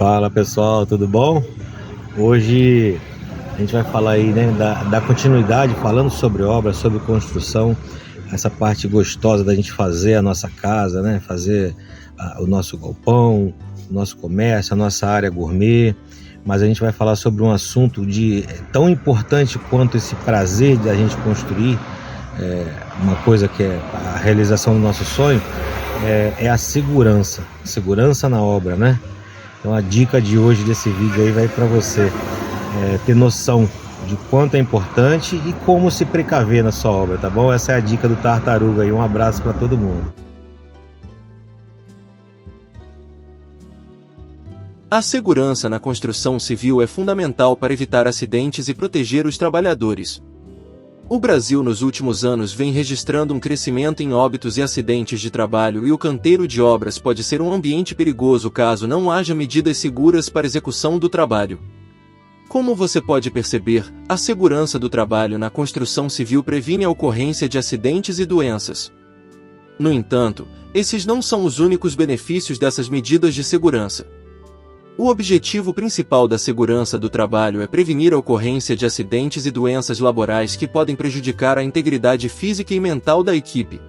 Fala pessoal, tudo bom? Hoje a gente vai falar aí, né, da continuidade, falando sobre obra, sobre construção, essa parte gostosa da gente fazer a nossa casa, né? Fazer o nosso galpão, o nosso comércio, a nossa área gourmet. Mas a gente vai falar sobre um assunto tão importante quanto esse prazer da gente construir uma coisa que é a realização do nosso sonho, é a segurança na obra, né? Então a dica de hoje desse vídeo aí vai para você ter noção de quanto é importante e como se precaver na sua obra, tá bom? Essa é a dica do Tartaruga aí. Um abraço para todo mundo. A segurança na construção civil é fundamental para evitar acidentes e proteger os trabalhadores. O Brasil nos últimos anos vem registrando um crescimento em óbitos e acidentes de trabalho, e o canteiro de obras pode ser um ambiente perigoso caso não haja medidas seguras para execução do trabalho. Como você pode perceber, a segurança do trabalho na construção civil previne a ocorrência de acidentes e doenças. No entanto, esses não são os únicos benefícios dessas medidas de segurança. O objetivo principal da segurança do trabalho é prevenir a ocorrência de acidentes e doenças laborais que podem prejudicar a integridade física e mental da equipe.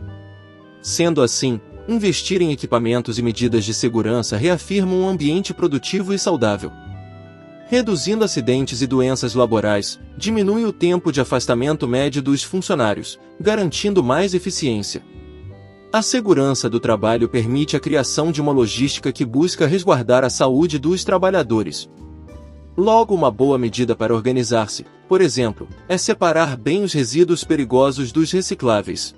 Sendo assim, investir em equipamentos e medidas de segurança reafirma um ambiente produtivo e saudável. Reduzindo acidentes e doenças laborais, diminui o tempo de afastamento médio dos funcionários, garantindo mais eficiência. A segurança do trabalho permite a criação de uma logística que busca resguardar a saúde dos trabalhadores. Logo, uma boa medida para organizar-se, por exemplo, é separar bem os resíduos perigosos dos recicláveis.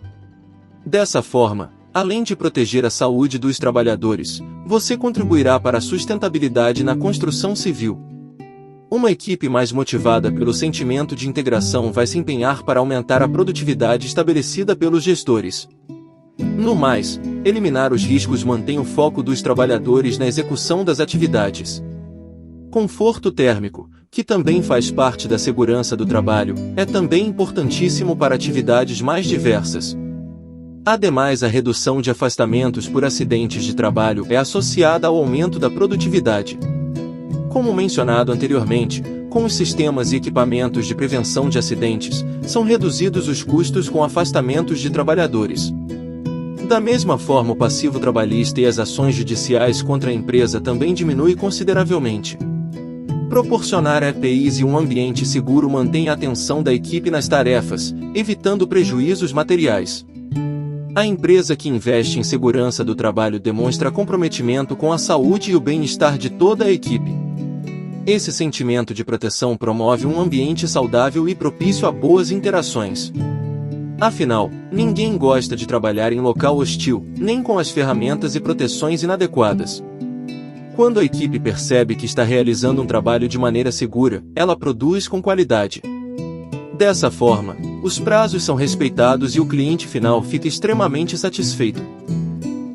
Dessa forma, além de proteger a saúde dos trabalhadores, você contribuirá para a sustentabilidade na construção civil. Uma equipe mais motivada pelo sentimento de integração vai se empenhar para aumentar a produtividade estabelecida pelos gestores. No mais, eliminar os riscos mantém o foco dos trabalhadores na execução das atividades. Conforto térmico, que também faz parte da segurança do trabalho, é também importantíssimo para atividades mais diversas. Ademais, a redução de afastamentos por acidentes de trabalho é associada ao aumento da produtividade. Como mencionado anteriormente, com os sistemas e equipamentos de prevenção de acidentes, são reduzidos os custos com afastamentos de trabalhadores. Da mesma forma, o passivo trabalhista e as ações judiciais contra a empresa também diminuem consideravelmente. Proporcionar EPIs e um ambiente seguro mantém a atenção da equipe nas tarefas, evitando prejuízos materiais. A empresa que investe em segurança do trabalho demonstra comprometimento com a saúde e o bem-estar de toda a equipe. Esse sentimento de proteção promove um ambiente saudável e propício a boas interações. Afinal, ninguém gosta de trabalhar em local hostil, nem com as ferramentas e proteções inadequadas. Quando a equipe percebe que está realizando um trabalho de maneira segura, ela produz com qualidade. Dessa forma, os prazos são respeitados e o cliente final fica extremamente satisfeito.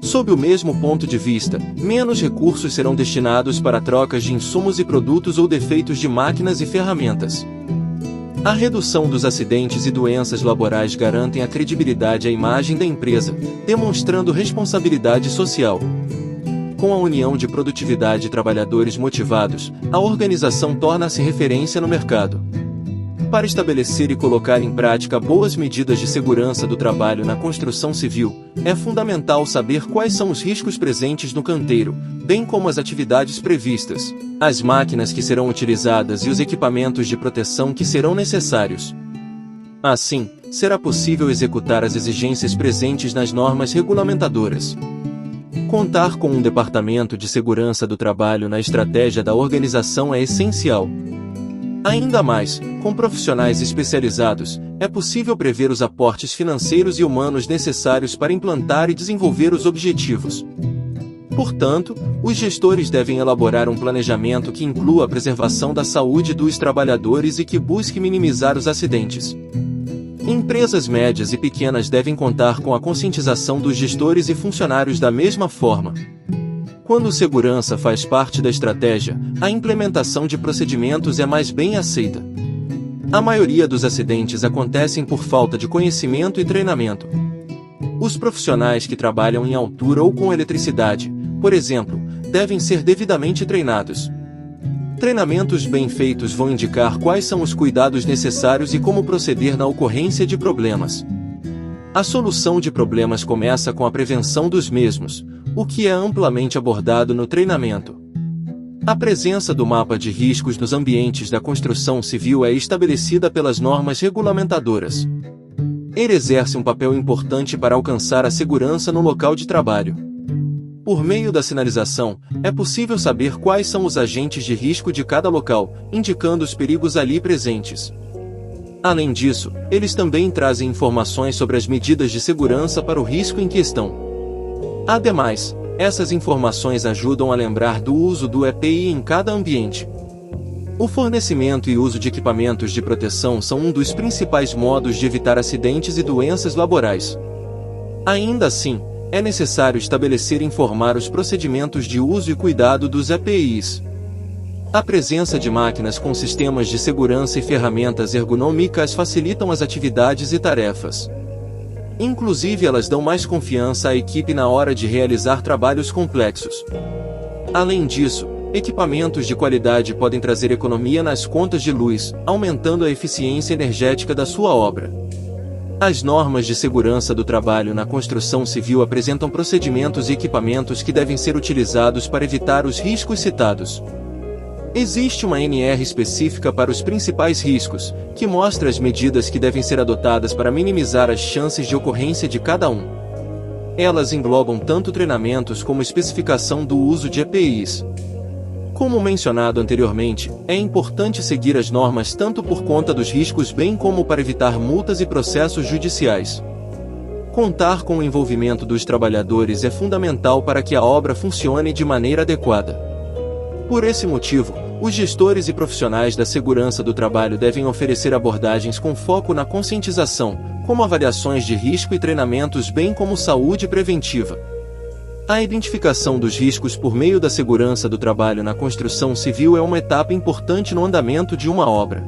Sob o mesmo ponto de vista, menos recursos serão destinados para trocas de insumos e produtos ou defeitos de máquinas e ferramentas. A redução dos acidentes e doenças laborais garantem a credibilidade e a imagem da empresa, demonstrando responsabilidade social. Com a união de produtividade e trabalhadores motivados, a organização torna-se referência no mercado. Para estabelecer e colocar em prática boas medidas de segurança do trabalho na construção civil, é fundamental saber quais são os riscos presentes no canteiro, bem como as atividades previstas, as máquinas que serão utilizadas e os equipamentos de proteção que serão necessários. Assim, será possível executar as exigências presentes nas normas regulamentadoras. Contar com um departamento de segurança do trabalho na estratégia da organização é essencial. Ainda mais, com profissionais especializados, é possível prever os aportes financeiros e humanos necessários para implantar e desenvolver os objetivos. Portanto, os gestores devem elaborar um planejamento que inclua a preservação da saúde dos trabalhadores e que busque minimizar os acidentes. Empresas médias e pequenas devem contar com a conscientização dos gestores e funcionários da mesma forma. Quando segurança faz parte da estratégia, a implementação de procedimentos é mais bem aceita. A maioria dos acidentes acontecem por falta de conhecimento e treinamento. Os profissionais que trabalham em altura ou com eletricidade, por exemplo, devem ser devidamente treinados. Treinamentos bem feitos vão indicar quais são os cuidados necessários e como proceder na ocorrência de problemas. A solução de problemas começa com a prevenção dos mesmos, o que é amplamente abordado no treinamento. A presença do mapa de riscos nos ambientes da construção civil é estabelecida pelas normas regulamentadoras. Ele exerce um papel importante para alcançar a segurança no local de trabalho. Por meio da sinalização, é possível saber quais são os agentes de risco de cada local, indicando os perigos ali presentes. Além disso, eles também trazem informações sobre as medidas de segurança para o risco em questão. Ademais, essas informações ajudam a lembrar do uso do EPI em cada ambiente. O fornecimento e uso de equipamentos de proteção são um dos principais modos de evitar acidentes e doenças laborais. Ainda assim, é necessário estabelecer e informar os procedimentos de uso e cuidado dos EPIs. A presença de máquinas com sistemas de segurança e ferramentas ergonômicas facilitam as atividades e tarefas. Inclusive, elas dão mais confiança à equipe na hora de realizar trabalhos complexos. Além disso, equipamentos de qualidade podem trazer economia nas contas de luz, aumentando a eficiência energética da sua obra. As normas de segurança do trabalho na construção civil apresentam procedimentos e equipamentos que devem ser utilizados para evitar os riscos citados. Existe uma NR específica para os principais riscos, que mostra as medidas que devem ser adotadas para minimizar as chances de ocorrência de cada um. Elas englobam tanto treinamentos como especificação do uso de EPIs. Como mencionado anteriormente, é importante seguir as normas tanto por conta dos riscos bem como para evitar multas e processos judiciais. Contar com o envolvimento dos trabalhadores é fundamental para que a obra funcione de maneira adequada. Por esse motivo, os gestores e profissionais da segurança do trabalho devem oferecer abordagens com foco na conscientização, como avaliações de risco e treinamentos bem como saúde preventiva. A identificação dos riscos por meio da segurança do trabalho na construção civil é uma etapa importante no andamento de uma obra.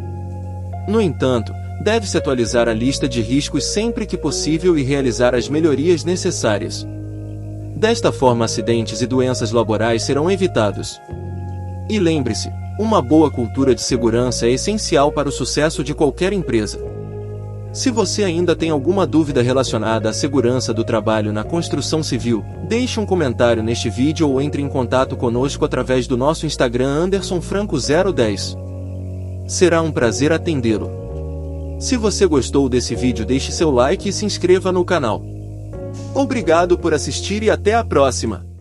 No entanto, deve-se atualizar a lista de riscos sempre que possível e realizar as melhorias necessárias. Desta forma, acidentes e doenças laborais serão evitados. E lembre-se, uma boa cultura de segurança é essencial para o sucesso de qualquer empresa. Se você ainda tem alguma dúvida relacionada à segurança do trabalho na construção civil, deixe um comentário neste vídeo ou entre em contato conosco através do nosso Instagram AndersonFranco010. Será um prazer atendê-lo. Se você gostou desse vídeo, deixe seu like e se inscreva no canal. Obrigado por assistir e até a próxima!